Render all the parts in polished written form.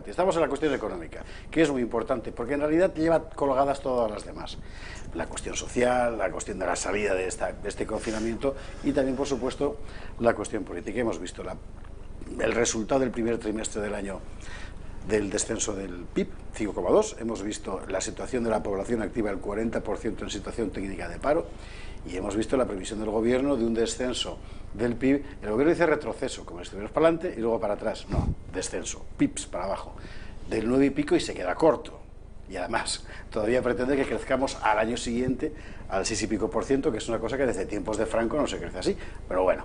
importante. Estamos en la cuestión económica, que es muy importante, porque en realidad lleva colgadas todas las demás. La cuestión social, la cuestión de la salida de este confinamiento y también, por supuesto, la cuestión política. Hemos visto el resultado del primer trimestre del año del descenso del PIB, 5,2. Hemos visto la situación de la población activa, el 40% en situación técnica de paro, y hemos visto la previsión del gobierno de un descenso del PIB. El gobierno dice retroceso, como si estuvieras para adelante y luego para atrás. No, descenso, PIBs para abajo, del 9 y pico, y se queda corto. Y además, todavía pretende que crezcamos al año siguiente al 6 y pico %, que es una cosa que desde tiempos de Franco no se crece así. Pero bueno,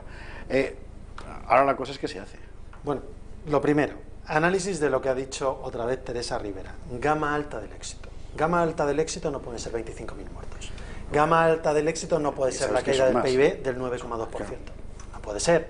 ahora la cosa es que se hace. Bueno, lo primero, análisis de lo que ha dicho otra vez Teresa Rivera. Gama alta del éxito. Gama alta del éxito no pueden ser 25.000 muertos. Gama alta del éxito no puede ser la caída del PIB del 9,2%. No puede ser.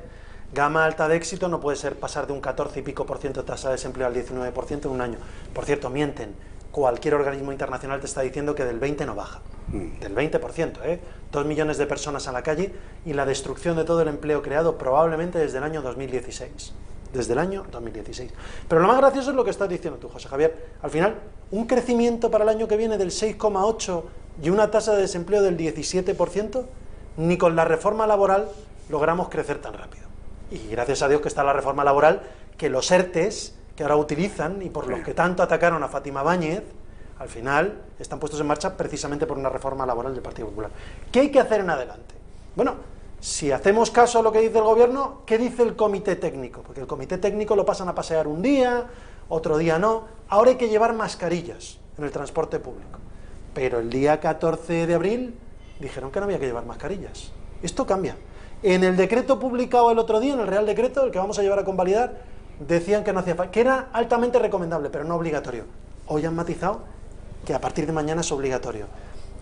Gama alta de éxito no puede ser pasar de un 14 y pico % de tasa de desempleo al 19% en un año. Por cierto, mienten. Cualquier organismo internacional te está diciendo que del 20 no baja. Del 20%, 2 millones de personas a la calle y la destrucción de todo el empleo creado probablemente desde el año 2016. Desde el año 2016. Pero lo más gracioso es lo que estás diciendo tú, José Javier. Al final, un crecimiento para el año que viene del 6,8% y una tasa de desempleo del 17%, ni con la reforma laboral logramos crecer tan rápido. Y gracias a Dios que está la reforma laboral, que los ERTEs que ahora utilizan y por los que tanto atacaron a Fátima Báñez, al final están puestos en marcha precisamente por una reforma laboral del Partido Popular. ¿Qué hay que hacer en adelante? Bueno, si hacemos caso a lo que dice el gobierno, ¿qué dice el comité técnico? Porque el comité técnico lo pasan a pasear un día, otro día no. Ahora hay que llevar mascarillas en el transporte público. Pero el día 14 de abril dijeron que no había que llevar mascarillas. Esto cambia. En el decreto publicado el otro día, en el Real Decreto, el que vamos a llevar a convalidar, decían que no hacía falta, que era altamente recomendable, pero no obligatorio. Hoy han matizado que a partir de mañana es obligatorio.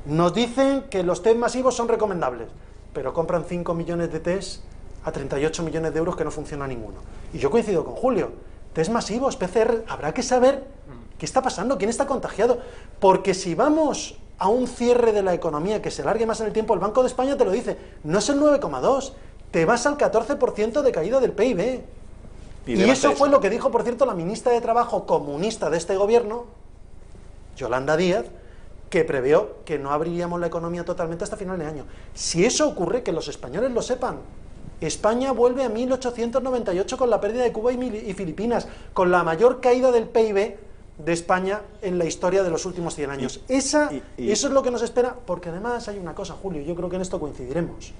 Nos dicen que los test masivos son recomendables, pero compran 5 millones de test a 38 millones de euros que no funciona ninguno. Y yo coincido con Julio, test masivos, PCR, habrá que saber qué está pasando, quién está contagiado, porque si vamos a un cierre de la economía que se alargue más en el tiempo, el Banco de España te lo dice, no es el 9,2, te vas al 14% de caída del PIB. Y eso fue lo que dijo, por cierto, la ministra de Trabajo comunista de este gobierno, Yolanda Díaz, que previó que no abriríamos la economía totalmente hasta final de año. Si eso ocurre, que los españoles lo sepan, España vuelve a 1898 con la pérdida de Cuba y Filipinas, con la mayor caída del PIB de España en la historia de los últimos 100 años. Eso es lo que nos espera, porque además hay una cosa, Julio, yo creo que en esto coincidiremos.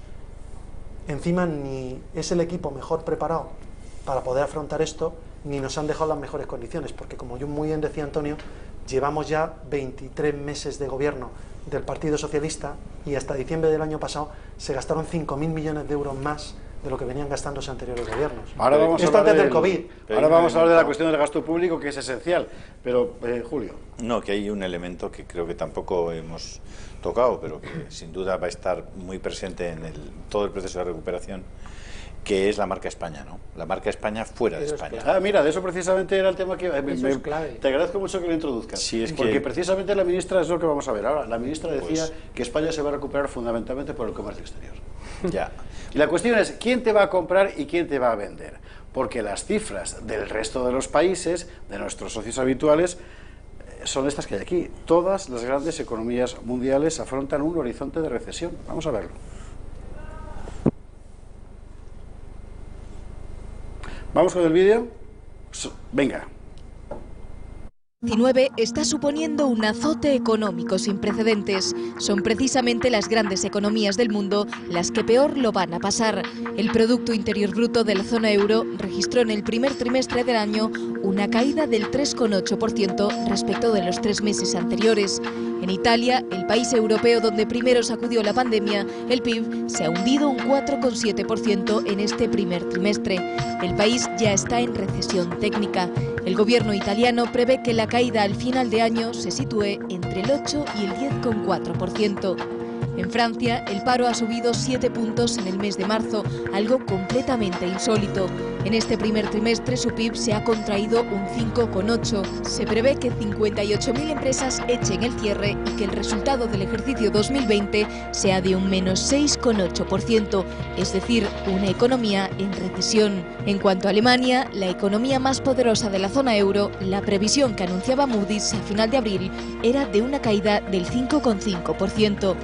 Encima ni es el equipo mejor preparado para poder afrontar esto, ni nos han dejado las mejores condiciones, porque como yo muy bien decía Antonio, llevamos ya 23 meses de gobierno del Partido Socialista y hasta diciembre del año pasado se gastaron 5.000 millones de euros más de lo que venían gastándose anteriores gobiernos. Ahora vamos esto a hablar antes del COVID. Ahora vamos a hablar de la cuestión del gasto público, que es esencial, pero Julio. No, que hay un elemento que creo que tampoco hemos tocado, pero que sin duda va a estar muy presente en todo el proceso de recuperación, que es la marca España, ¿no? La marca España fuera de España. Ah, mira, de eso precisamente era el tema que... es clave. Te agradezco mucho que lo introduzcas, porque precisamente la ministra, es lo que vamos a ver ahora, la ministra decía que España se va a recuperar fundamentalmente por el comercio exterior. Ya. Y la cuestión es, ¿quién te va a comprar y quién te va a vender? Porque las cifras del resto de los países, de nuestros socios habituales, son estas que hay aquí. Todas las grandes economías mundiales afrontan un horizonte de recesión. Vamos a verlo. ¿Vamos con el vídeo? Venga. 19 está suponiendo un azote económico sin precedentes. Son precisamente las grandes economías del mundo las que peor lo van a pasar. El Producto Interior Bruto de la zona euro registró en el primer trimestre del año una caída del 3,8% respecto de los 3 meses anteriores. En Italia, el país europeo donde primero sacudió la pandemia, el PIB se ha hundido un 4,7% en este primer trimestre. El país ya está en recesión técnica. El gobierno italiano prevé que la caída al final de año se sitúe entre el 8 y el 10,4%. En Francia, el paro ha subido 7 puntos en el mes de marzo, algo completamente insólito. En este primer trimestre su PIB se ha contraído un 5,8%. Se prevé que 58.000 empresas echen el cierre y que el resultado del ejercicio 2020 sea de un menos 6,8%, es decir, una economía en recesión. En cuanto a Alemania, la economía más poderosa de la zona euro, la previsión que anunciaba Moody's a final de abril era de una caída del 5,5%.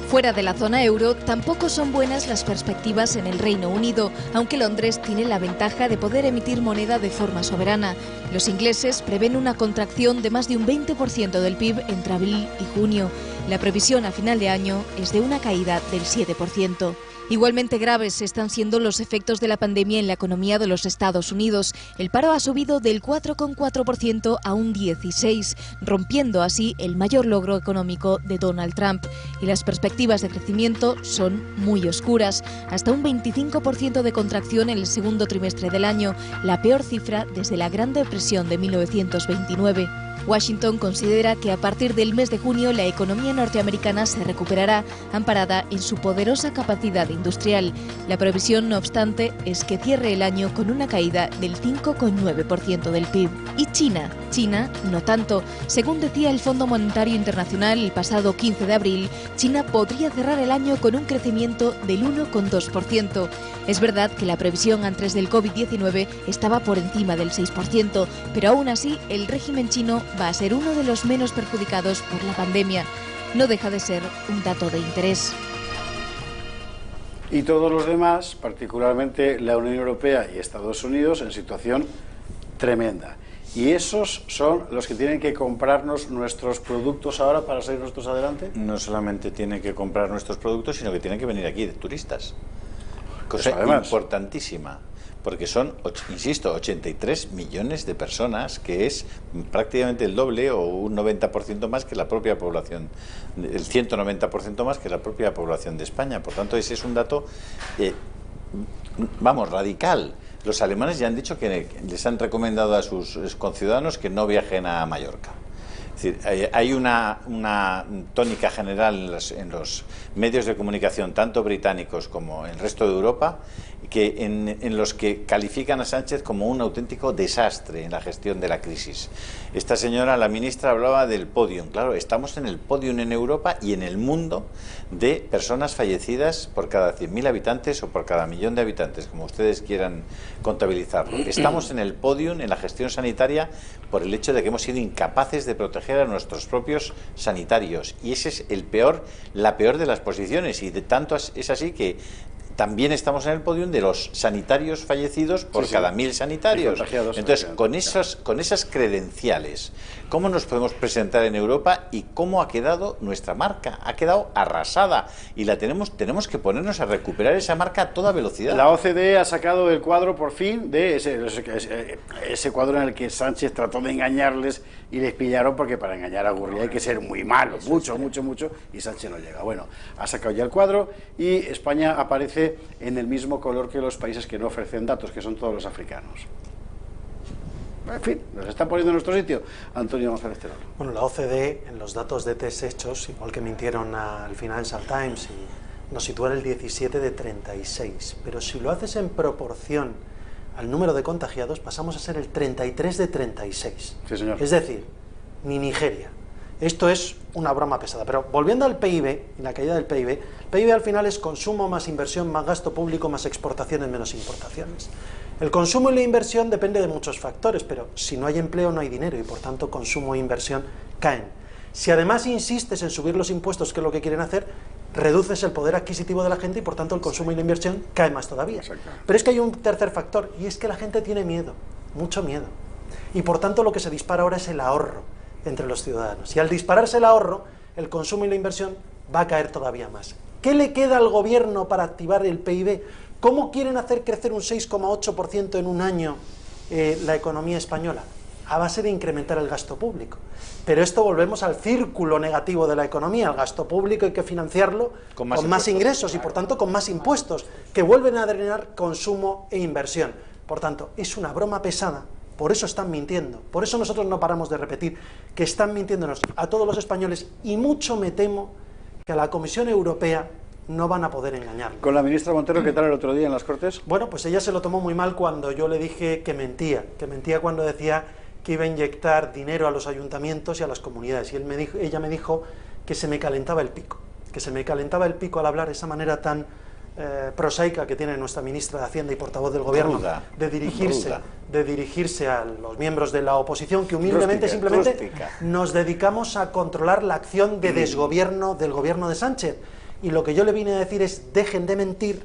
Fuera de la zona euro, tampoco son buenas las perspectivas en el Reino Unido, aunque Londres tiene la ventaja de poder emitir moneda de forma soberana. Los ingleses prevén una contracción de más de un 20% del PIB entre abril y junio. La previsión a final de año es de una caída del 7%. Igualmente graves están siendo los efectos de la pandemia en la economía de los Estados Unidos. El paro ha subido del 4,4% a un 16%, rompiendo así el mayor logro económico de Donald Trump. Y las perspectivas de crecimiento son muy oscuras, hasta un 25% de contracción en el segundo trimestre del año, la peor cifra desde la Gran Depresión de 1929. Washington considera que a partir del mes de junio la economía norteamericana se recuperará, amparada en su poderosa capacidad industrial. La previsión, no obstante, es que cierre el año con una caída del 5,9% del PIB. ¿Y China? China, no tanto. Según decía el Fondo Monetario Internacional el pasado 15 de abril, China podría cerrar el año con un crecimiento del 1,2%. Es verdad que la previsión antes del COVID-19 estaba por encima del 6%, pero aún así el régimen chino va a ser uno de los menos perjudicados por la pandemia. No deja de ser un dato de interés. Y todos los demás, particularmente la Unión Europea y Estados Unidos, en situación tremenda. ¿Y esos son los que tienen que comprarnos nuestros productos ahora para salir nosotros adelante? No solamente tienen que comprar nuestros productos, sino que tienen que venir aquí de turistas. Cosa importantísima, porque son, insisto, 83 millones de personas, que es prácticamente el doble o un 90% más que la propia población, el 190% más que la propia población de España. Por tanto, ese es un dato, radical. Los alemanes ya han dicho que les han recomendado a sus conciudadanos que no viajen a Mallorca. Es decir, hay una tónica general en los medios de comunicación, tanto británicos como en el resto de Europa, que en los que califican a Sánchez como un auténtico desastre en la gestión de la crisis. Esta señora, la ministra, hablaba del podium. Claro, estamos en el podium en Europa y en el mundo de personas fallecidas por cada 100.000 habitantes o por cada 1.000.000 de habitantes, como ustedes quieran contabilizarlo. Estamos en el podium en la gestión sanitaria por el hecho de que hemos sido incapaces de proteger a nuestros propios sanitarios. Y ese es la peor de las posiciones. Y de tanto es así que también estamos en el podio de los sanitarios fallecidos por cada 1.000 sanitarios. Entonces, con esas credenciales, ¿cómo nos podemos presentar en Europa y cómo ha quedado nuestra marca? Ha quedado arrasada y tenemos que ponernos a recuperar esa marca a toda velocidad. La OCDE ha sacado el cuadro, por fin, de ese cuadro en el que Sánchez trató de engañarles y les pillaron, porque para engañar a Gurría hay que ser muy malo, mucho, y Sánchez no llega. Bueno, ha sacado ya el cuadro y España aparece en el mismo color que los países que no ofrecen datos, que son todos los africanos. En fin, nos están poniendo en nuestro sitio. Antonio González Terol. Bueno, la OCDE, en los datos de test hechos, igual que mintieron al Financial Times, nos sitúa en el 17 de 36, pero si lo haces en proporción al número de contagiados, pasamos a ser el 33 de 36. Sí, señor. Es decir, ni Nigeria. Esto es una broma pesada. Pero volviendo al PIB y la caída del PIB, el PIB al final es consumo más inversión, más gasto público, más exportaciones, menos importaciones. El consumo y la inversión depende de muchos factores, pero si no hay empleo no hay dinero y por tanto consumo e inversión caen. Si además insistes en subir los impuestos, que es lo que quieren hacer, reduces el poder adquisitivo de la gente y por tanto el consumo y la inversión cae más todavía. Pero es que hay un tercer factor y es que la gente tiene miedo, mucho miedo. Y por tanto lo que se dispara ahora es el ahorro entre los ciudadanos. Y al dispararse el ahorro, el consumo y la inversión va a caer todavía más. ¿Qué le queda al gobierno para activar el PIB? ¿Cómo quieren hacer crecer un 6,8% en un año la economía española? A base de incrementar el gasto público. Pero esto volvemos al círculo negativo de la economía. El gasto público hay que financiarlo con más ingresos y por tanto con más impuestos, que vuelven a drenar consumo e inversión. Por tanto, es una broma pesada. Por eso están mintiendo, por eso nosotros no paramos de repetir que están mintiéndonos a todos los españoles y mucho me temo que a la Comisión Europea no van a poder engañarlo. ¿Con la ministra Montero qué tal el otro día en las Cortes? Bueno, pues ella se lo tomó muy mal cuando yo le dije que mentía cuando decía que iba a inyectar dinero a los ayuntamientos y a las comunidades. Y ella me dijo que se me calentaba el pico, al hablar, esa manera tan prosaica que tiene nuestra ministra de Hacienda y portavoz del Gobierno de dirigirse a los miembros de la oposición, que humildemente simplemente nos dedicamos a controlar la acción de desgobierno del gobierno de Sánchez. Y lo que yo le vine a decir es: dejen de mentir,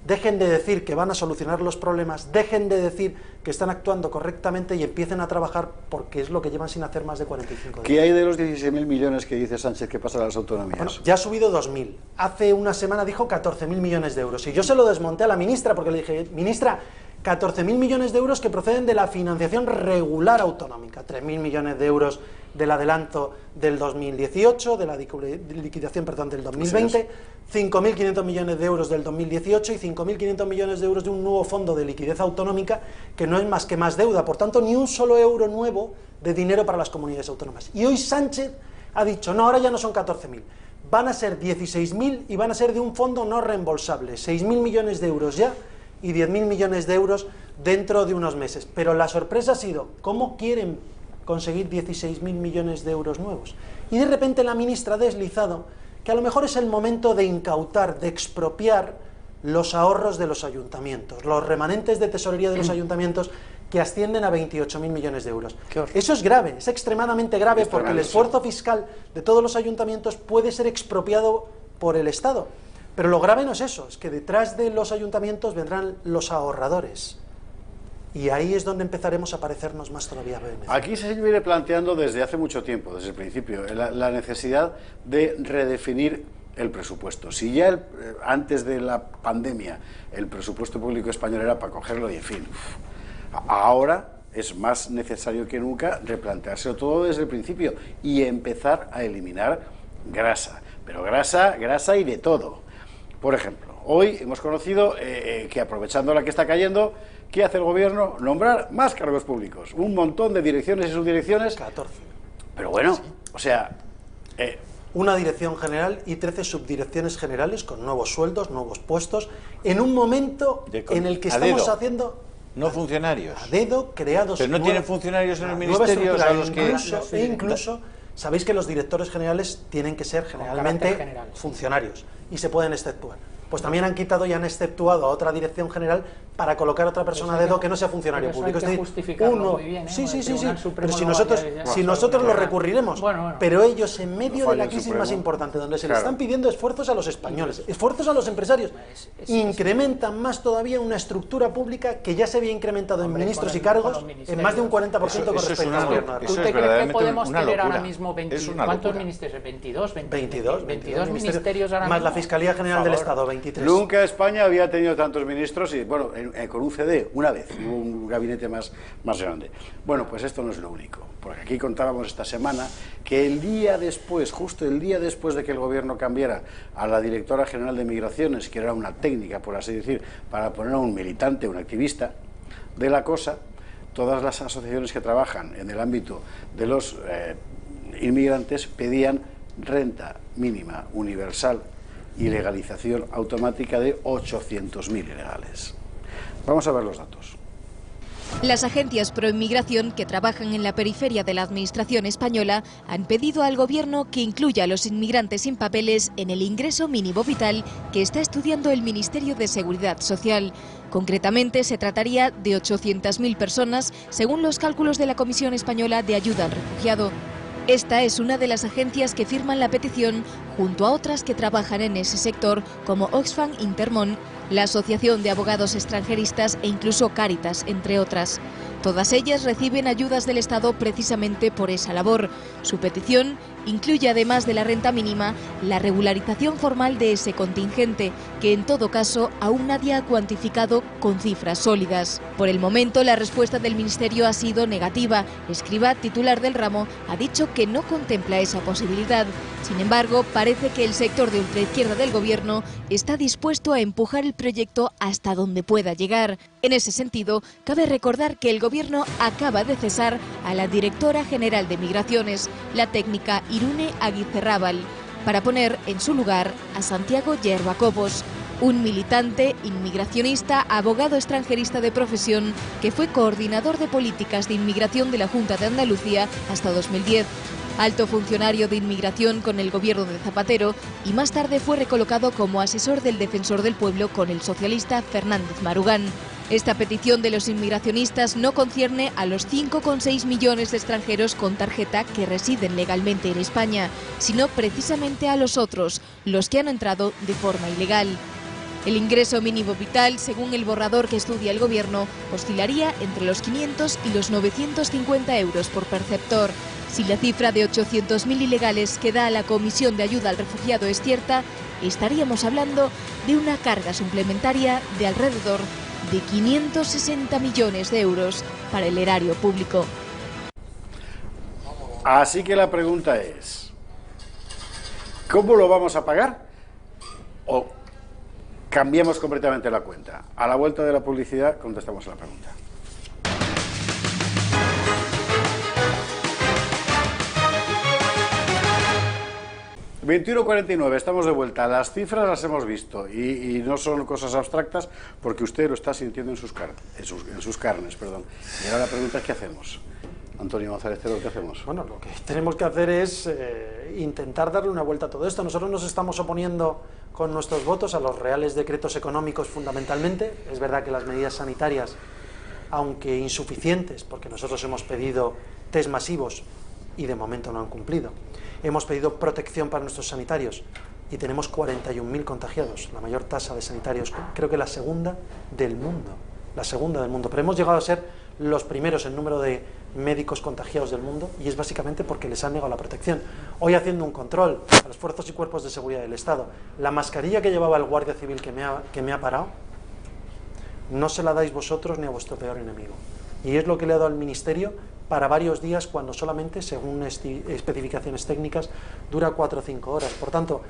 dejen de decir que van a solucionar los problemas, dejen de decir que están actuando correctamente y empiecen a trabajar, porque es lo que llevan sin hacer más de 45 días. ¿Qué hay de los 16.000 millones que dice Sánchez que pasan a las autonomías? Bueno, ya ha subido 2.000. Hace una semana dijo 14.000 millones de euros. Y yo se lo desmonté a la ministra porque le dije: ministra, 14.000 millones de euros que proceden de la financiación regular autonómica, 3.000 millones de euros del adelanto del 2018, de la liquidación, perdón, del 2020, 5.500 millones de euros del 2018 y 5.500 millones de euros de un nuevo fondo de liquidez autonómica que no es más que más deuda. Por tanto, ni un solo euro nuevo de dinero para las comunidades autónomas. Y hoy Sánchez ha dicho: no, ahora ya no son 14.000, van a ser 16.000 y van a ser de un fondo no reembolsable, 6.000 millones de euros ya y 10.000 millones de euros dentro de unos meses. Pero la sorpresa ha sido: ¿cómo quieren conseguir 16.000 millones de euros nuevos? Y de repente la ministra ha deslizado que a lo mejor es el momento de incautar, de expropiar los ahorros de los ayuntamientos, los remanentes de tesorería de los ayuntamientos, que ascienden a 28.000 millones de euros. Eso es grave, es extremadamente grave, porque el esfuerzo fiscal de todos los ayuntamientos puede ser expropiado por el Estado. Pero lo grave no es eso, es que detrás de los ayuntamientos vendrán los ahorradores. Y ahí es donde empezaremos a parecernos más todavía a BMC. Aquí se viene planteando desde hace mucho tiempo, desde el principio, la necesidad de redefinir el presupuesto. Si ya antes de la pandemia el presupuesto público español era para cogerlo y en fin, ahora es más necesario que nunca replanteárselo todo desde el principio y empezar a eliminar grasa. Pero grasa y de todo. Por ejemplo, hoy hemos conocido que, aprovechando la que está cayendo, ¿qué hace el gobierno? Nombrar más cargos públicos, un montón de direcciones y subdirecciones. 14. Pero bueno, sí. O sea... una dirección general y 13 subdirecciones generales con nuevos sueldos, nuevos puestos, en un momento en el que estamos haciendo... No funcionarios. A dedo, creados... Pero no tienen funcionarios en los ministerios a los que... Incluso, sabéis que los directores generales tienen que ser generalmente funcionarios y se pueden exceptuar. Pues también han quitado y han exceptuado a otra dirección general para colocar a otra persona a dedo que no sea funcionario público. Es decir, uno... Sí, pero si nosotros lo recurriremos. Pero ellos, en medio de la crisis más importante, donde se le están pidiendo esfuerzos a los españoles, esfuerzos a los empresarios, incrementan más todavía una estructura pública que ya se había incrementado en ministros y cargos en más de un 40% con respecto al gobierno. ¿Tú te crees que podemos tener ahora mismo 20, ¿cuántos ministerios? 22 ministerios ahora mismo. Más la Fiscalía General del Estado, 23. Nunca España había tenido tantos ministros y, bueno, con un CD, una vez, un gabinete más grande. Bueno, pues esto no es lo único, porque aquí contábamos esta semana que el día después, justo el día después de que el gobierno cambiara a la directora general de Migraciones, que era una técnica, por así decir, para poner a un militante, un activista de la cosa, todas las asociaciones que trabajan en el ámbito de los inmigrantes pedían renta mínima universal y legalización automática de 800.000 ilegales. Vamos a ver los datos. Las agencias pro inmigración que trabajan en la periferia de la administración española han pedido al gobierno que incluya a los inmigrantes sin papeles en el ingreso mínimo vital que está estudiando el Ministerio de Seguridad Social. Concretamente, se trataría de 800.000 personas, según los cálculos de la Comisión Española de Ayuda al Refugiado. Esta es una de las agencias que firman la petición, junto a otras que trabajan en ese sector, como Oxfam Intermón, la Asociación de Abogados Extranjeristas e incluso Cáritas, entre otras. Todas ellas reciben ayudas del Estado precisamente por esa labor. Su petición incluye, además de la renta mínima, la regularización formal de ese contingente, que en todo caso aún nadie ha cuantificado con cifras sólidas. Por el momento, la respuesta del Ministerio ha sido negativa. Escrivá, titular del ramo, ha dicho que no contempla esa posibilidad. Sin embargo, parece que el sector de ultraizquierda del Gobierno está dispuesto a empujar el proyecto hasta donde pueda llegar. En ese sentido, cabe recordar que el Gobierno acaba de cesar a la directora general de Migraciones, la técnica Irune Aguizerrábal. para poner en su lugar a Santiago Yerba Cobos, un militante, inmigracionista, abogado extranjerista de profesión que fue coordinador de políticas de inmigración de la Junta de Andalucía hasta 2010. Alto funcionario de inmigración con el gobierno de Zapatero y más tarde fue recolocado como asesor del Defensor del Pueblo con el socialista Fernández Marugán. Esta petición de los inmigracionistas no concierne a los 5,6 millones de extranjeros con tarjeta que residen legalmente en España, sino precisamente a los otros, los que han entrado de forma ilegal. El ingreso mínimo vital, según el borrador que estudia el Gobierno, oscilaría entre los 500 y los 950 euros por perceptor. Si la cifra de 800.000 ilegales que da la Comisión de Ayuda al Refugiado es cierta, estaríamos hablando de una carga suplementaria de alrededor de 560 millones de euros para el erario público. Así que la pregunta es, ¿cómo lo vamos a pagar? ¿O cambiamos completamente la cuenta? A la vuelta de la publicidad contestamos a la pregunta. ...21:49, estamos de vuelta. Las cifras las hemos visto y no son cosas abstractas porque usted lo está sintiendo en sus carnes. Y ahora la pregunta es, ¿qué hacemos? Antonio González Terol, ¿qué hacemos? Bueno, lo que tenemos que hacer es intentar darle una vuelta a todo esto. Nosotros nos estamos oponiendo con nuestros votos a los reales decretos económicos fundamentalmente. Es verdad que las medidas sanitarias, aunque insuficientes, porque nosotros hemos pedido test masivos y de momento no han cumplido. Hemos pedido protección para nuestros sanitarios y tenemos 41.000 contagiados, la mayor tasa de sanitarios, creo que la segunda del mundo, pero hemos llegado a ser los primeros en número de médicos contagiados del mundo y es básicamente porque les han negado la protección. Hoy haciendo un control a los fuerzas y cuerpos de seguridad del Estado, la mascarilla que llevaba el guardia civil que me ha parado, no se la dais vosotros ni a vuestro peor enemigo. Y es lo que le ha dado al Ministerio para varios días cuando solamente, según especificaciones técnicas, dura 4 o 5 horas. Por tanto,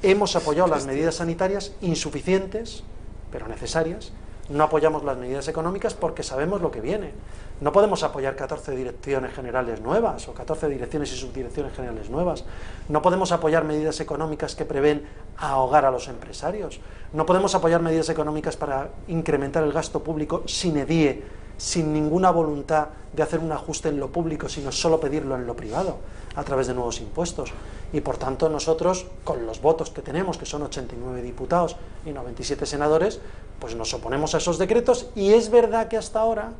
hemos apoyado las medidas sanitarias insuficientes, pero necesarias. No apoyamos las medidas económicas porque sabemos lo que viene. No podemos apoyar 14 direcciones generales nuevas o 14 direcciones y subdirecciones generales nuevas. No podemos apoyar medidas económicas que prevén ahogar a los empresarios. No podemos apoyar medidas económicas para incrementar el gasto público sin edie, sin ninguna voluntad de hacer un ajuste en lo público, sino solo pedirlo en lo privado, a través de nuevos impuestos. Y por tanto nosotros, con los votos que tenemos, que son 89 diputados y 97 senadores, pues nos oponemos a esos decretos y es verdad que hasta ahora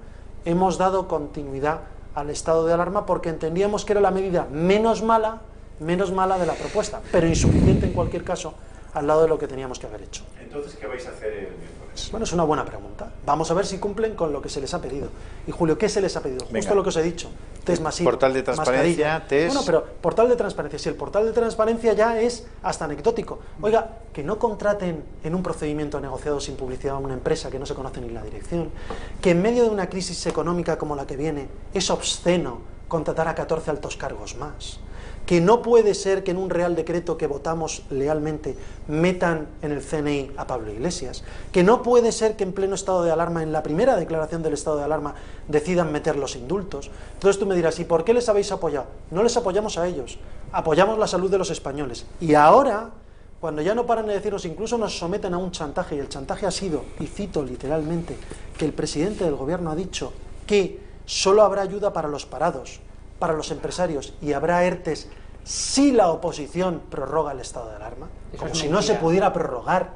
hemos dado continuidad al estado de alarma porque entendíamos que era la medida menos mala de la propuesta, pero insuficiente en cualquier caso al lado de lo que teníamos que haber hecho. Entonces, ¿qué vais a hacer el miércoles? Bueno, es una buena pregunta. Vamos a ver si cumplen con lo que se les ha pedido. Y Julio, ¿qué se les ha pedido? Venga. Justo lo que os he dicho. Test masivo, portal de transparencia, test... Bueno, pero portal de transparencia, si el portal de transparencia ya es hasta anecdótico. Oiga, que no contraten en un procedimiento negociado sin publicidad a una empresa que no se conoce ni la dirección, que en medio de una crisis económica como la que viene es obsceno contratar a 14 altos cargos más, que no puede ser que en un real decreto que votamos lealmente metan en el CNI a Pablo Iglesias, que no puede ser que en pleno estado de alarma, en la primera declaración del estado de alarma, decidan meter los indultos. Entonces tú me dirás, ¿y por qué les habéis apoyado? No les apoyamos a ellos, apoyamos la salud de los españoles. Y ahora, cuando ya no paran de decirnos, incluso nos someten a un chantaje, y el chantaje ha sido, y cito literalmente, que el presidente del gobierno ha dicho que solo habrá ayuda para los parados, para los empresarios, y habrá ERTES si la oposición prorroga el estado de alarma, como si no se pudiera prorrogar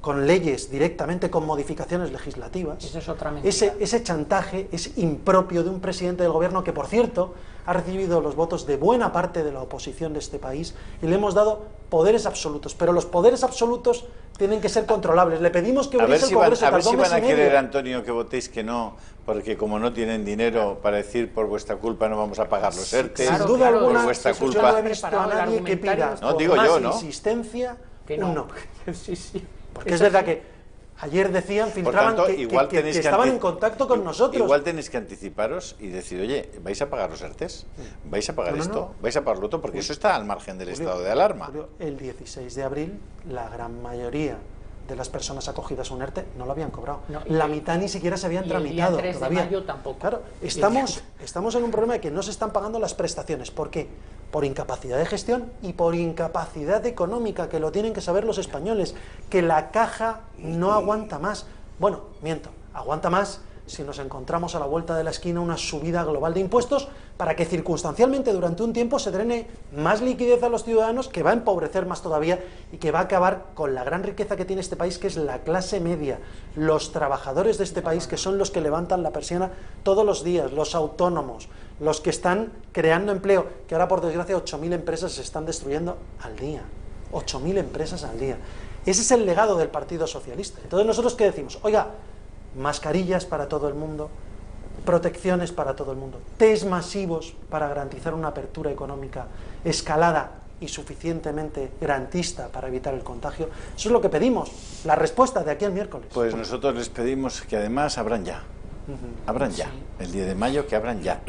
con leyes directamente, con modificaciones legislativas. Eso es otra mentira. Ese chantaje es impropio de un presidente del gobierno que, por cierto, ha recibido los votos de buena parte de la oposición de este país y le hemos dado poderes absolutos, pero los poderes absolutos tienen que ser controlables. Le pedimos que hubiese el Congreso. A ver si van a querer, Antonio, que votéis que no, porque como no tienen dinero para decir por vuestra culpa no vamos a pagar los ERTE, sin duda alguna, por vuestra culpa. Yo no he visto a nadie que pida insistencia que no. Sí. Porque es verdad que ayer decían, filtraban que estaban en contacto con nosotros. Igual tenéis que anticiparos y decir, oye, ¿vais a pagar los ERTES? ¿Vais a pagar esto? ¿Vais a pagar lo otro? Porque eso está al margen del estado de alarma. El 16 de abril, la gran mayoría de las personas acogidas a un ERTE no lo habían cobrado. No, la mitad ni siquiera se habían tramitado. El día 3 todavía. de mayo tampoco. Claro, estamos en un problema de que no se están pagando las prestaciones. ¿Por qué? por incapacidad de gestión y por incapacidad económica, que lo tienen que saber los españoles, que la caja no aguanta más. Bueno, miento, aguanta más si nos encontramos a la vuelta de la esquina una subida global de impuestos para que circunstancialmente durante un tiempo se drene más liquidez a los ciudadanos, que va a empobrecer más todavía y que va a acabar con la gran riqueza que tiene este país, que es la clase media, los trabajadores de este país, que son los que levantan la persiana todos los días, los autónomos, los que están creando empleo, que ahora por desgracia 8.000 empresas se están destruyendo al día, 8.000 empresas al día. Ese es el legado del Partido Socialista. Entonces nosotros, ¿qué decimos? Oiga, mascarillas para todo el mundo, protecciones para todo el mundo, test masivos para garantizar una apertura económica escalada y suficientemente garantista para evitar el contagio. Eso es lo que pedimos, la respuesta de aquí al miércoles. Pues nosotros les pedimos que además abran ya, abran ya, el 10 de mayo que abran ya,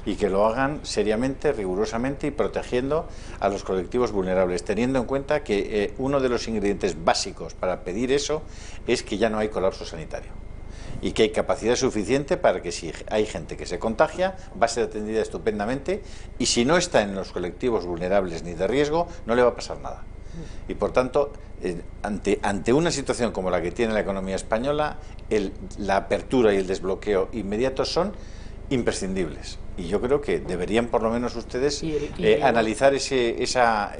y que lo hagan seriamente, rigurosamente y protegiendo a los colectivos vulnerables, teniendo en cuenta que uno de los ingredientes básicos para pedir eso es que ya no hay colapso sanitario y que hay capacidad suficiente para que si hay gente que se contagia va a ser atendida estupendamente, y si no está en los colectivos vulnerables ni de riesgo no le va a pasar nada. Y por tanto, ante una situación como la que tiene la economía española, la apertura y el desbloqueo inmediatos son imprescindibles, y yo creo que deberían por lo menos ustedes analizar esa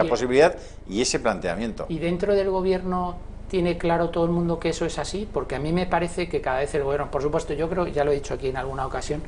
posibilidad y ese planteamiento. Y dentro del gobierno ¿tiene claro todo el mundo que eso es así? Porque a mí me parece que cada vez el gobierno, por supuesto, yo creo, ya lo he dicho aquí en alguna ocasión,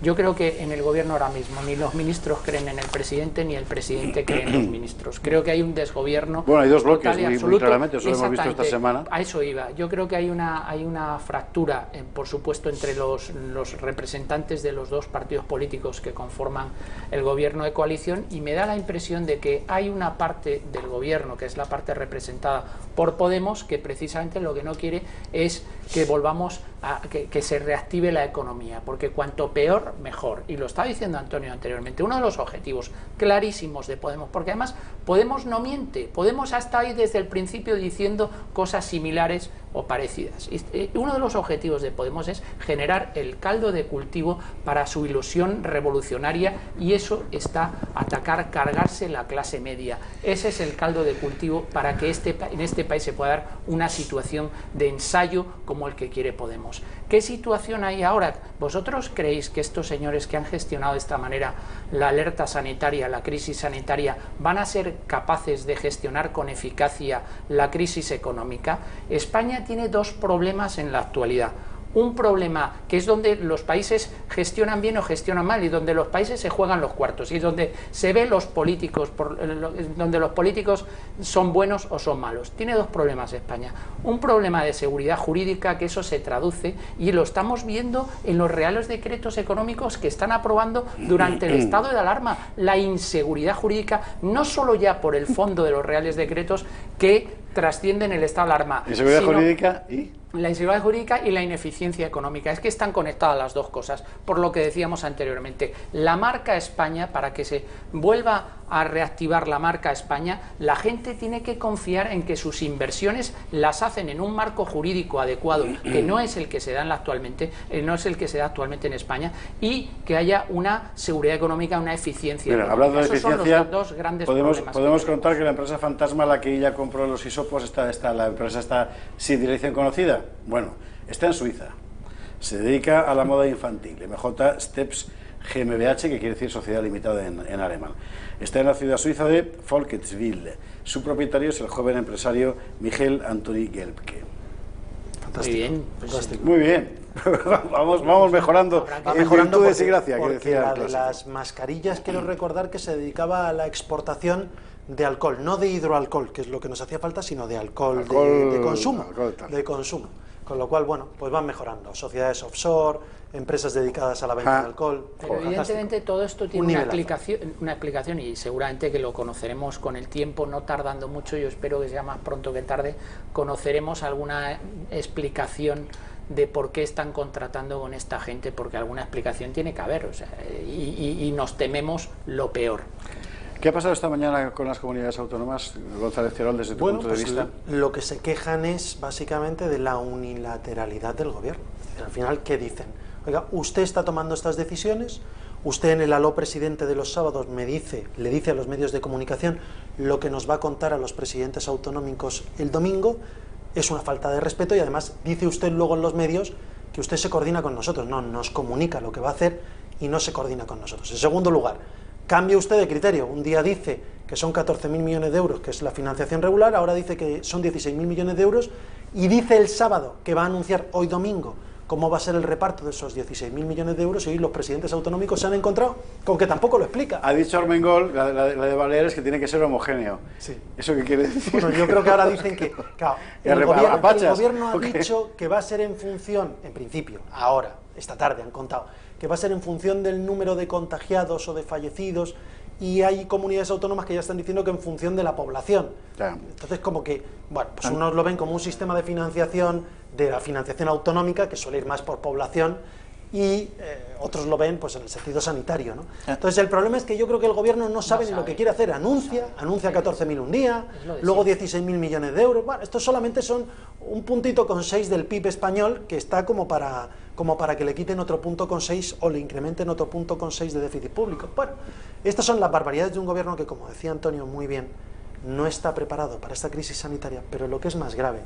yo creo que en el gobierno ahora mismo ni los ministros creen en el presidente ni el presidente cree en los ministros. Creo que hay un desgobierno. Bueno, hay dos bloques muy claramente, eso lo hemos visto esta semana. A eso iba. Yo creo que hay una fractura, por supuesto, entre los representantes de los dos partidos políticos que conforman el gobierno de coalición, y me da la impresión de que hay una parte del gobierno, que es la parte representada por Podemos, que precisamente lo que no quiere es que volvamos a que se reactive la economía, porque cuanto peor, mejor. Y lo estaba diciendo Antonio anteriormente, uno de los objetivos clarísimos de Podemos, porque además Podemos no miente, Podemos ha estado ahí desde el principio diciendo cosas similares o parecidas. Uno de los objetivos de Podemos es generar el caldo de cultivo para su ilusión revolucionaria, y eso está atacar, cargarse la clase media. Ese es el caldo de cultivo para que en este país se pueda dar una situación de ensayo como el que quiere Podemos. ¿Qué situación hay ahora? ¿Vosotros creéis que estos señores que han gestionado de esta manera la alerta sanitaria, la crisis sanitaria, van a ser capaces de gestionar con eficacia la crisis económica? España tiene dos problemas en la actualidad. Un problema que es donde los países gestionan bien o gestionan mal, y donde los países se juegan los cuartos, y donde se ve los políticos, donde los políticos son buenos o son malos. Tiene dos problemas España. Un problema de seguridad jurídica, que eso se traduce, y lo estamos viendo en los reales decretos económicos que están aprobando durante el estado de alarma. La inseguridad jurídica, no solo ya por el fondo de los reales decretos que trascienden el estado de alarma. ¿Inseguridad jurídica y...? La inseguridad jurídica y la ineficiencia económica. Es que están conectadas las dos cosas, por lo que decíamos anteriormente. La marca España, para que se vuelva a reactivar la marca España, la gente tiene que confiar en que sus inversiones las hacen en un marco jurídico adecuado, que no es el que se da actualmente, no es el que se da actualmente en España, y que haya una seguridad económica, una eficiencia. Mira, hablando de esos eficiencia, son los dos grandes problemas. Podemos contar que la empresa fantasma, la que ella compró los hisopos, la empresa está sin dirección conocida. Bueno, está en Suiza, se dedica a la moda infantil, MJ Steps GmbH, que quiere decir Sociedad Limitada en alemán. Está en la ciudad suiza de Volketswil. Su propietario es el joven empresario Michael Anthony Gelbke. Fantástico. Muy bien, fantástico. Muy bien. vamos mejorando en virtudes y gracia, que decía la de las mascarillas, quiero recordar que se dedicaba a la exportación de alcohol, no de hidroalcohol, que es lo que nos hacía falta, sino de alcohol de consumo, de consumo. Con lo cual, bueno, pues van mejorando. Sociedades offshore, empresas dedicadas a la venta de alcohol. Pero evidentemente todo esto tiene una explicación, y seguramente que lo conoceremos con el tiempo, no tardando mucho. Yo espero que sea más pronto que tarde. Conoceremos alguna explicación de por qué están contratando con esta gente, porque alguna explicación tiene que haber, o sea, y nos tememos lo peor. ¿Qué ha pasado esta mañana con las comunidades autónomas, González Tirón, desde tu punto de vista? Lo que se quejan es básicamente de la unilateralidad del gobierno. Al final, ¿qué dicen? Oiga, usted está tomando estas decisiones, Usted en el aló presidente de los sábados le dice a los medios de comunicación lo que nos va a contar a los presidentes autonómicos el domingo. Es una falta de respeto y además dice usted luego en los medios que usted se coordina con nosotros. No, nos comunica lo que va a hacer y no se coordina con nosotros. En segundo lugar, cambia usted de criterio. Un día dice que son 14.000 millones de euros, que es la financiación regular, ahora dice que son 16.000 millones de euros y dice el sábado que va a anunciar hoy domingo cómo va a ser el reparto de esos 16.000 millones de euros y hoy los presidentes autonómicos se han encontrado con que tampoco lo explica. Ha dicho Armengol, la de Baleares, que tiene que ser homogéneo. Sí. ¿Eso qué quiere decir? Bueno, yo creo que ahora dicen que claro, el gobierno ha dicho que va a ser en función, en principio, ahora, esta tarde han contado, que va a ser en función del número de contagiados o de fallecidos, y hay comunidades autónomas que ya están diciendo que en función de la población. Claro. Entonces, como que, bueno, pues unos lo ven como un sistema de financiación, de la financiación autonómica, que suele ir más por población, y otros lo ven pues en el sentido sanitario, ¿no? Entonces el problema es que yo creo que el gobierno no sabe ni lo que quiere hacer. Anuncia 14.000 un día, luego 16.000 millones de euros. Bueno, estos solamente son un puntito con 6 del PIB español, que está como para que le quiten otro punto con 6 o le incrementen otro punto con 6 de déficit público. Bueno, estas son las barbaridades de un gobierno que, como decía Antonio muy bien, no está preparado para esta crisis sanitaria, pero lo que es más grave,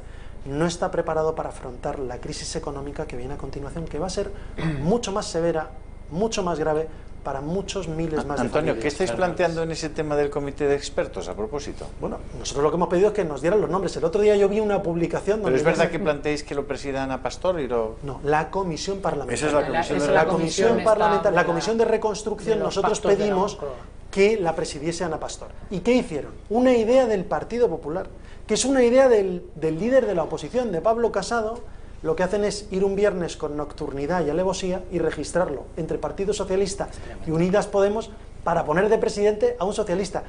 no está preparado para afrontar la crisis económica que viene a continuación, que va a ser mucho más severa, mucho más grave para muchos miles más de familias. Antonio, ¿qué estáis planteando en ese tema del comité de expertos a propósito? Bueno, nosotros lo que hemos pedido es que nos dieran los nombres. El otro día yo vi una publicación donde... ¿Pero es verdad que planteáis que lo presida Ana Pastor y lo...? No, la comisión parlamentaria. Esa es la comisión parlamentaria. La comisión de reconstrucción, nosotros pedimos que la presidiese Ana Pastor. ¿Y qué hicieron? Una idea del Partido Popular, que es una idea del líder de la oposición, de Pablo Casado. Lo que hacen es ir un viernes con nocturnidad y alevosía y registrarlo entre Partido Socialista y Unidas Podemos para poner de presidente a un socialista.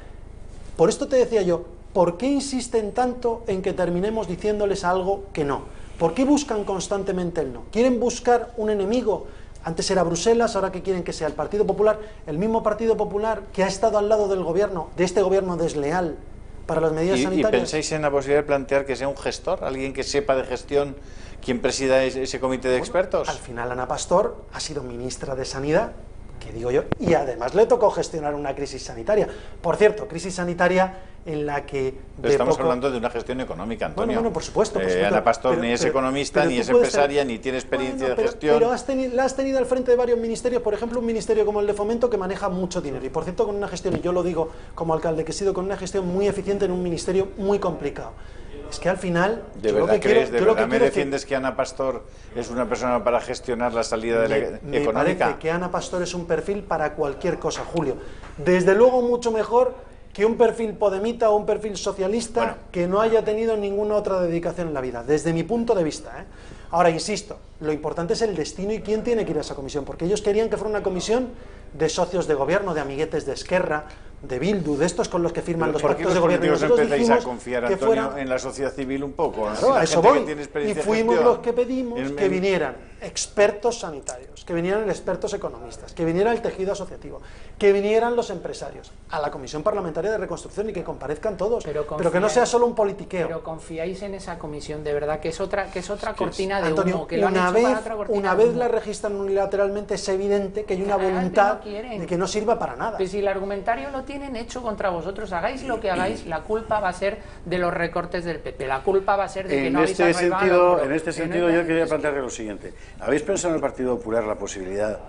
Por esto te decía yo, ¿por qué insisten tanto en que terminemos diciéndoles algo que no? ¿Por qué buscan constantemente el no? ¿Quieren buscar un enemigo? Antes era Bruselas, ahora que quieren que sea el Partido Popular, el mismo Partido Popular que ha estado al lado del gobierno, de este gobierno desleal para las medidas sanitarias. ¿Y pensáis en la posibilidad de plantear que sea un gestor, alguien que sepa de gestión, quien presida ese comité de expertos? Al final Ana Pastor ha sido ministra de Sanidad, que digo yo, y además le tocó gestionar una crisis sanitaria. Por cierto, crisis sanitaria en la que... Pero estamos hablando de una gestión económica, Antonio. Bueno, por supuesto. Ana Pastor ni es economista, ni es empresaria, ni tiene experiencia de gestión. Pero la has tenido al frente de varios ministerios, por ejemplo, un ministerio como el de Fomento, que maneja mucho dinero. Y por cierto, con una gestión, y yo lo digo como alcalde, que he sido con una gestión muy eficiente en un ministerio muy complicado. Es que al final... ¿De verdad crees, de verdad me defiendes que Ana Pastor es una persona para gestionar la salida de la económica? Me parece que Ana Pastor es un perfil para cualquier cosa, Julio. Desde luego mucho mejor que un perfil podemita o un perfil socialista que no haya tenido ninguna otra dedicación en la vida, desde mi punto de vista, ¿eh? Ahora, insisto, lo importante es el destino y quién tiene que ir a esa comisión, porque ellos querían que fuera una comisión de socios de gobierno, de amiguetes de Esquerra, de Bildu, de estos con los que firman los pactos de gobierno. ¿Por qué los empezáis a confiar, Antonio, en la sociedad civil un poco? Claro, a eso voy. Y fuimos los que pedimos que vinieran expertos sanitarios, que vinieran expertos economistas, que viniera el tejido asociativo, que vinieran los empresarios a la Comisión Parlamentaria de Reconstrucción y que comparezcan todos, pero que no sea solo un politiqueo. Pero confiáis en esa comisión, de verdad, que es otra cortina de Antonio, humo, que lo han hecho para otra cortina una vez la registran unilateralmente, es evidente que hay una voluntad de que no sirva para nada. Pues si el argumentario lo tienen hecho contra vosotros, hagáis lo que hagáis, la culpa va a ser de los recortes del PP, la culpa va a ser de que no habéis arreglado. En este sentido yo quería plantearle lo siguiente. ¿Habéis pensado en el Partido Popular la posibilidad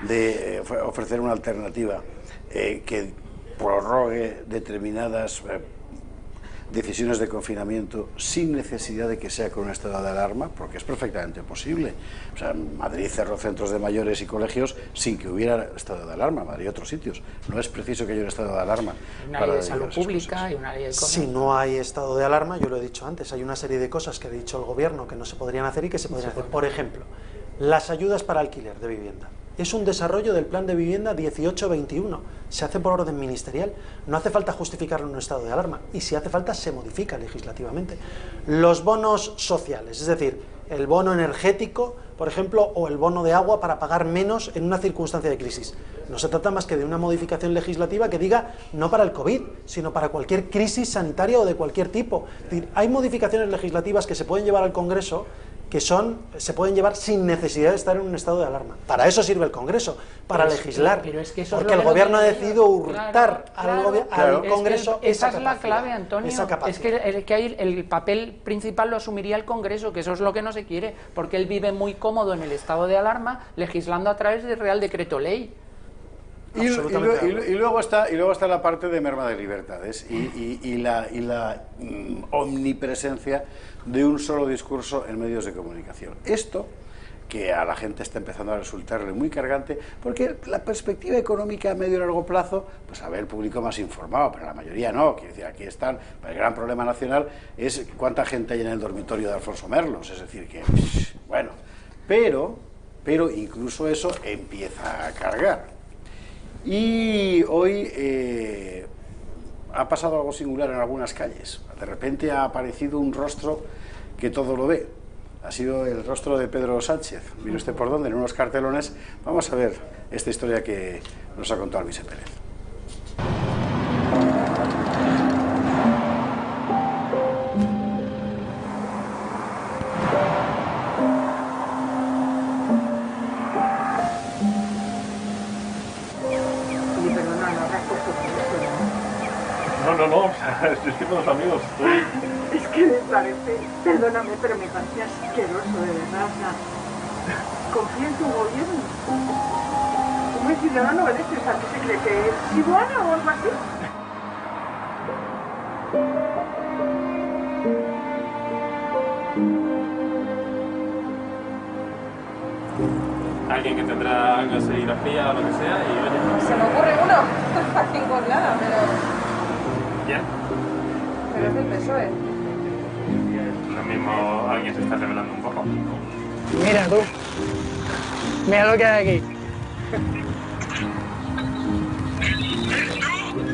de ofrecer una alternativa que prorrogue determinadas decisiones de confinamiento sin necesidad de que sea con un estado de alarma? Porque es perfectamente posible. O sea, Madrid cerró centros de mayores y colegios sin que hubiera estado de alarma. Madrid y otros sitios. No es preciso que haya un estado de alarma. Una ley de salud pública y una ley de economía. Si no hay estado de alarma, yo lo he dicho antes, hay una serie de cosas que ha dicho el gobierno que no se podrían hacer y que se podrían hacer. Por ejemplo, las ayudas para alquiler de vivienda. Es un desarrollo del plan de vivienda 18-21. Se hace por orden ministerial. No hace falta justificarlo en un estado de alarma. Y si hace falta, se modifica legislativamente. Los bonos sociales, es decir, el bono energético, por ejemplo, o el bono de agua para pagar menos en una circunstancia de crisis. No se trata más que de una modificación legislativa que diga no para el COVID, sino para cualquier crisis sanitaria o de cualquier tipo. Es decir, hay modificaciones legislativas que se pueden llevar al Congreso que se pueden llevar sin necesidad de estar en un estado de alarma. Para eso sirve el Congreso, para legislar. Pero es que eso porque el gobierno ha decidido hurtar al Congreso esa es la clave, Antonio. Es que ahí el papel principal lo asumiría el Congreso, que eso es lo que no se quiere, porque él vive muy cómodo en el estado de alarma, legislando a través del Real Decreto Ley. Y luego está la parte de merma de libertades y la omnipresencia de un solo discurso en medios de comunicación. Esto que a la gente está empezando a resultarle muy cargante, porque la perspectiva económica a medio y largo plazo, pues a ver, el público más informado, pero la mayoría no. Quiero decir, aquí están, el gran problema nacional es cuánta gente hay en el dormitorio de Alfonso Merlos, es decir, que, bueno, pero incluso eso empieza a cargar. Y hoy ha pasado algo singular en algunas calles. De repente ha aparecido un rostro que todo lo ve. Ha sido el rostro de Pedro Sánchez. Mire usted por dónde, en unos cartelones. Vamos a ver esta historia que nos ha contado Luis Pérez. No, estoy con los amigos. Es que me parece, perdóname, pero me parece asqueroso, de verdad. O sea, confía en tu gobierno. Un ciudadano de este, ¿a qué se cree que es iguana o algo así? Alguien que tendrá algo de serigrafía o lo que sea y oye. Se me ocurre uno, aquí con nada, pero... ¿Quién? Pero es del PSOE. Lo mismo alguien se está revelando un poco. Mira tú, mira lo que hay aquí.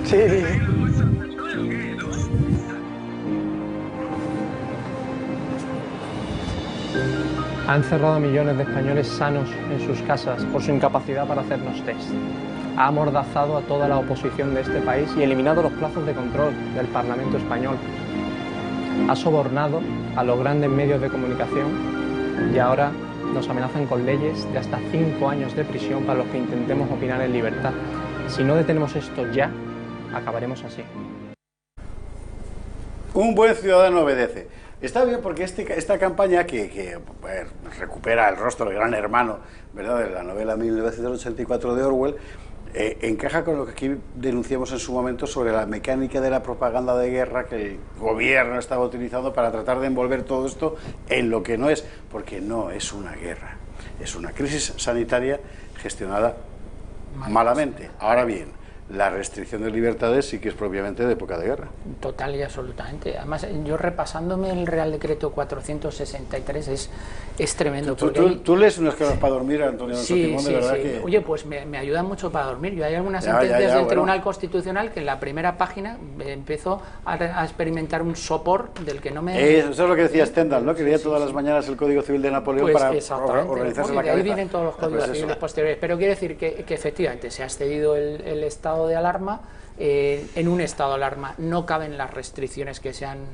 Sí. Ha encerrado a millones de españoles sanos en sus casas por su incapacidad para hacernos test. Ha amordazado a toda la oposición de este país y eliminado los plazos de control del Parlamento español. Ha sobornado a los grandes medios de comunicación y ahora nos amenazan con leyes de hasta 5 años de prisión para los que intentemos opinar en libertad. Si no detenemos esto ya, acabaremos así. Un buen ciudadano obedece. Está bien porque esta campaña que recupera el rostro del gran hermano, ¿verdad?, de la novela 1984 de Orwell, encaja con lo que aquí denunciamos en su momento sobre la mecánica de la propaganda de guerra que el gobierno estaba utilizando para tratar de envolver todo esto en lo que no es, porque no es una guerra, es una crisis sanitaria gestionada malamente. Ahora bien, la restricción de libertades sí que es propiamente de época de guerra. Total y absolutamente. Además, yo repasándome el Real Decreto 463 es tremendo. ¿Tú lees unas cosas para dormir, Antonio? Sí, de verdad que... Oye, pues me ayuda mucho para dormir. Yo hay algunas sentencias del Tribunal Constitucional que en la primera página empezó a experimentar un sopor del que no me... Eso es lo que decía Stendhal, ¿no? Que leía todas las mañanas el Código Civil de Napoleón para organizarse la cabeza. De ahí vienen todos los códigos civiles posteriores. Pero quiero decir que efectivamente se ha excedido el estado de alarma. En un estado de alarma no caben las restricciones que se han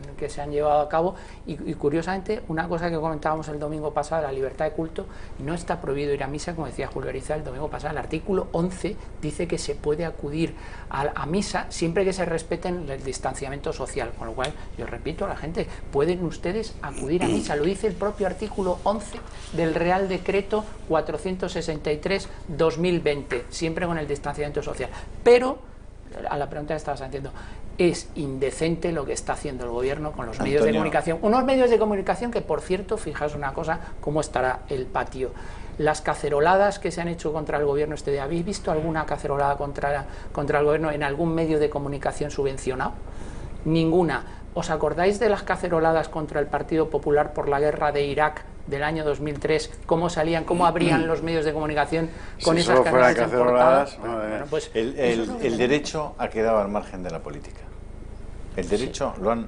llevado a cabo y curiosamente una cosa que comentábamos el domingo pasado, la libertad de culto, no está prohibido ir a misa, como decía Julio Ariza el domingo pasado. El artículo 11 dice que se puede acudir a misa siempre que se respeten el distanciamiento social, con lo cual yo repito a la gente, pueden ustedes acudir a misa, lo dice el propio artículo 11 del Real Decreto 463/2020, siempre con el distanciamiento social, pero a la pregunta que estabas haciendo, es indecente lo que está haciendo el gobierno con los medios de comunicación. Unos medios de comunicación que, por cierto, fijaos una cosa, cómo estará el patio. Las caceroladas que se han hecho contra el gobierno este día, ¿habéis visto alguna cacerolada contra el gobierno en algún medio de comunicación subvencionado? Ninguna. ¿Os acordáis de las caceroladas contra el Partido Popular por la guerra de Irak del año 2003? ¿Cómo salían, cómo abrían los medios de comunicación con esas caceroladas? Bueno, pues el derecho ha quedado al margen de la política. El derecho lo han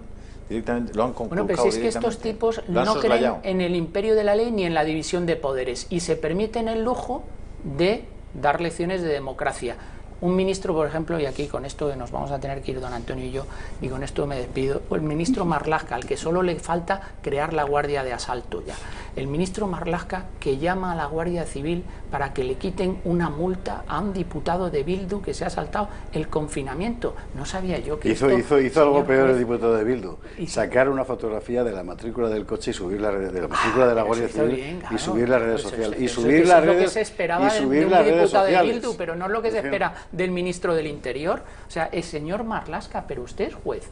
conculcado. Bueno, pero si es que estos tipos no creen en el imperio de la ley ni en la división de poderes y se permiten el lujo de dar lecciones de democracia. Un ministro, por ejemplo, y aquí con esto nos vamos a tener que ir don Antonio y yo, y con esto me despido, el ministro Marlaska, al que solo le falta crear la Guardia de Asalto ya. El ministro Marlaska que llama a la Guardia Civil para que le quiten una multa a un diputado de Bildu que se ha saltado el confinamiento. No sabía yo que hizo algo peor el diputado de Bildu, sacar una fotografía de la matrícula del coche y subir la red de la matrícula de la Guardia Civil bien, claro. Y subir las redes sociales y subir las redes que se esperaba de un diputado de Bildu, pero no es lo que se espera del ministro del Interior. O sea, el señor Marlaska, pero usted es juez.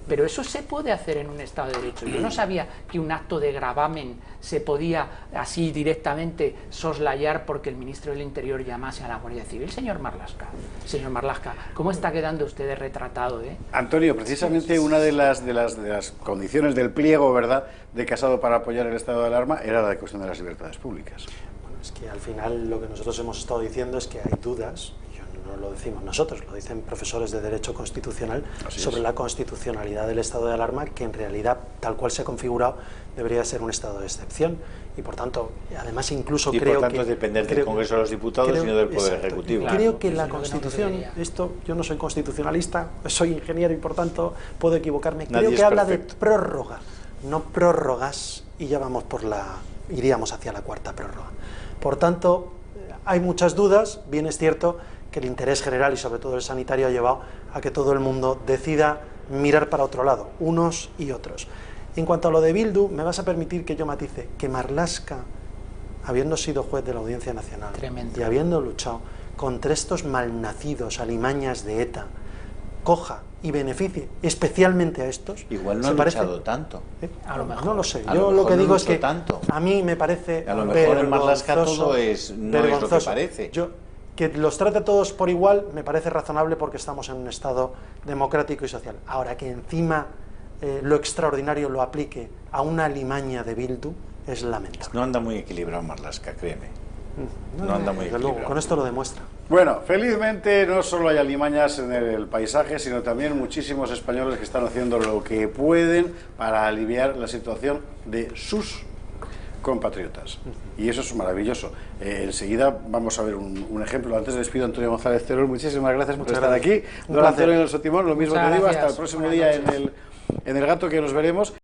Pero eso se puede hacer en un Estado de Derecho. Yo no sabía que un acto de gravamen se podía así directamente soslayar porque el ministro del Interior llamase a la Guardia Civil. Señor Marlaska, ¿cómo está quedando usted retratado? Antonio, precisamente una de las condiciones del pliego, ¿verdad?, de Casado para apoyar el estado de alarma era la cuestión de las libertades públicas. Bueno, es que al final lo que nosotros hemos estado diciendo es que hay dudas. No lo decimos nosotros, lo dicen profesores de Derecho Constitucional sobre la constitucionalidad del estado de alarma, que en realidad, tal cual se ha configurado, debería ser un estado de excepción. Y por tanto, además incluso creo que... por tanto, depender del Congreso de los Diputados y no del Poder Ejecutivo. Creo que la Constitución, yo no soy constitucionalista, soy ingeniero y por tanto puedo equivocarme, creo que habla de prórroga, no prórrogas, y ya vamos iríamos hacia la cuarta prórroga. Por tanto, hay muchas dudas, bien es cierto que el interés general y sobre todo el sanitario ha llevado a que todo el mundo decida mirar para otro lado, unos y otros. En cuanto a lo de Bildu, me vas a permitir que yo matice que Marlaska, habiendo sido juez de la Audiencia Nacional y habiendo luchado contra estos malnacidos alimañas de ETA, coja y beneficie especialmente a estos. Igual no ha luchado tanto. A lo mejor, no lo sé. Yo lo que digo es que a mí me parece a lo mejor en Marlaska todo no es lo que parece. Que los trate a todos por igual me parece razonable porque estamos en un Estado democrático y social. Ahora, que encima lo extraordinario lo aplique a una alimaña de Bildu es lamentable. No anda muy equilibrado Marlaska, créeme. No anda muy equilibrado. Luego, con esto lo demuestra. Bueno, felizmente no solo hay alimañas en el paisaje, sino también muchísimos españoles que están haciendo lo que pueden para aliviar la situación de sus compatriotas. Y eso es maravilloso. Enseguida vamos a ver un ejemplo. Antes despido a Antonio González Terol. Muchísimas gracias por estar aquí. Don Antonio Alonso Timón, lo mismo te digo. Hasta el próximo día en el Gato, que nos veremos.